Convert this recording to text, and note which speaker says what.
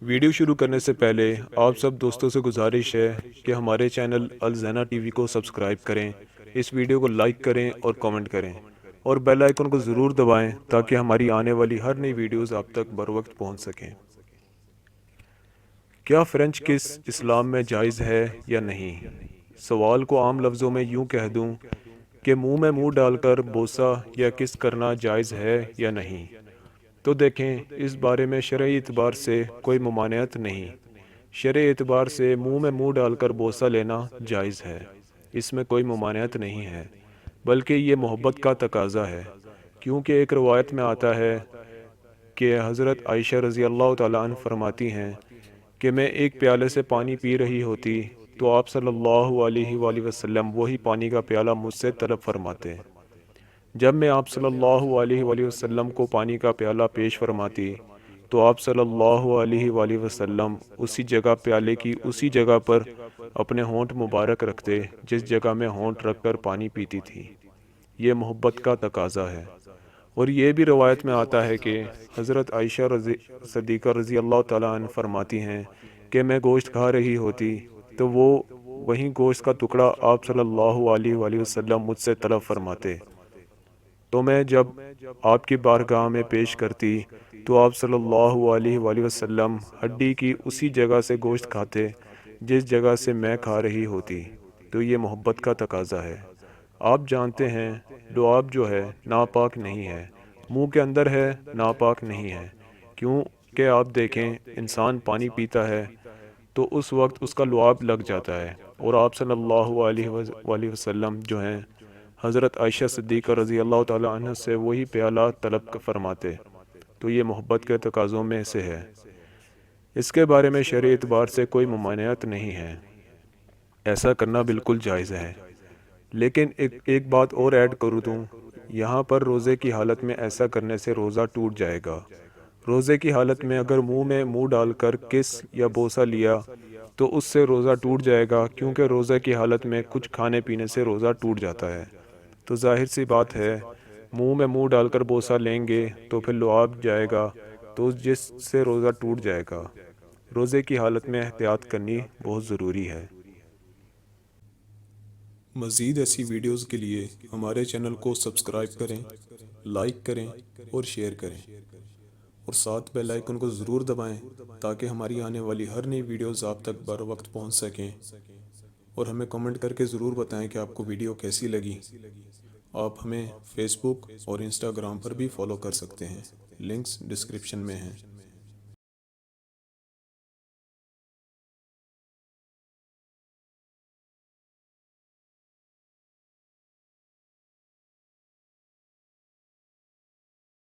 Speaker 1: Video شروع کرنے سے پہلے آپ سب دوستوں سے گزارش ہے کہ ہمارے چینل الزینا ٹی وی کو سبسکرائب کریں، اس ویڈیو کو لائک کریں اور کامنٹ کریں، اور بیل آئیکن کو ضرور دبائیں تاکہ ہماری آنے والی ہر نئی ویڈیوز آپ تک بر وقت پہنچ سکیں۔ کیا فرینچ کس اسلام میں جائز ہے یا نہیں؟ سوال کو عام لفظوں میں یوں کہہ دوں کہ منہ میں منہ ڈال کر بوسہ یا کس کرنا جائز ہے یا نہیں، تو دیکھیں اس بارے میں شرعی اعتبار سے کوئی ممانعت نہیں۔ شرعی اعتبار سے منہ میں منہ ڈال کر بوسہ لینا جائز ہے، اس میں کوئی ممانعت نہیں ہے، بلکہ یہ محبت کا تقاضا ہے، کیونکہ ایک روایت میں آتا ہے کہ حضرت عائشہ رضی اللہ تعالیٰ عنہ فرماتی ہیں کہ میں ایک پیالے سے پانی پی رہی ہوتی تو آپ صلی اللہ علیہ وآلہ وسلم وہی پانی کا پیالہ مجھ سے طلب فرماتے۔ جب میں آپ صلی اللہ علیہ وآلہ وسلم کو پانی کا پیالہ پیش فرماتی تو آپ صلی اللہ علیہ وآلہ وسلم اسی جگہ پیالے کی اسی جگہ پر اپنے ہونٹ مبارک رکھتے جس جگہ میں ہونٹ رکھ کر پانی پیتی تھی۔ یہ محبت کا تقاضا ہے۔ اور یہ بھی روایت میں آتا ہے کہ حضرت عائشہ صدیقہ رضی اللہ تعالیٰ عنہ فرماتی ہیں کہ میں گوشت کھا رہی ہوتی تو وہ وہیں گوشت کا ٹکڑا آپ صلی اللہ علیہ وآلہ وسلم مجھ سے طلب فرماتے، تو میں جب آپ کی بارگاہ میں پیش کرتی تو آپ صلی اللہ علیہ وآلہ وسلم ہڈی کی اسی جگہ سے گوشت کھاتے جس جگہ سے میں کھا رہی ہوتی۔ تو یہ محبت کا تقاضا ہے۔ آپ جانتے ہیں لعاب جو ہے ناپاک نہیں ہے، منہ کے اندر ہے ناپاک نہیں ہے، کیوں کہ آپ دیکھیں انسان پانی پیتا ہے تو اس وقت اس کا لعاب لگ جاتا ہے، اور آپ صلی اللہ علیہ وآلہ وسلم جو ہیں حضرت عائشہ صدیقہ رضی اللہ تعالیٰ عنہ سے وہی پیالہ طلب فرماتے۔ تو یہ محبت کے تقاضوں میں سے ہے، اس کے بارے میں شرعی اعتبار سے کوئی ممانعت نہیں ہے، ایسا کرنا بالکل جائز ہے۔ لیکن ایک بات اور ایڈ کروں دوں، یہاں پر روزے کی حالت میں ایسا کرنے سے روزہ ٹوٹ جائے گا۔ روزے کی حالت میں اگر منہ میں منہ ڈال کر کس یا بوسہ لیا تو اس سے روزہ ٹوٹ جائے گا، کیونکہ روزے کی حالت میں کچھ کھانے پینے سے روزہ ٹوٹ جاتا ہے۔ تو ظاہر سی بات ہے منہ میں منہ ڈال کر بوسہ لیں گے تو پھر لعاب جائے گا، تو جس سے روزہ ٹوٹ جائے گا۔ روزے کی حالت میں احتیاط کرنی بہت ضروری ہے۔ مزید ایسی ویڈیوز کے لیے ہمارے چینل کو سبسکرائب کریں، لائک کریں اور شیئر کریں، اور ساتھ بیل آئیکن کو ضرور دبائیں تاکہ ہماری آنے والی ہر نئی ویڈیوز آپ تک بر وقت پہنچ سکیں، اور ہمیں کمنٹ کر کے ضرور بتائیں کہ آپ کو ویڈیو کیسی لگی۔ آپ ہمیں فیس بک اور انسٹاگرام پر بھی فالو کر سکتے ہیں، لنکس ڈسکرپشن میں ہیں۔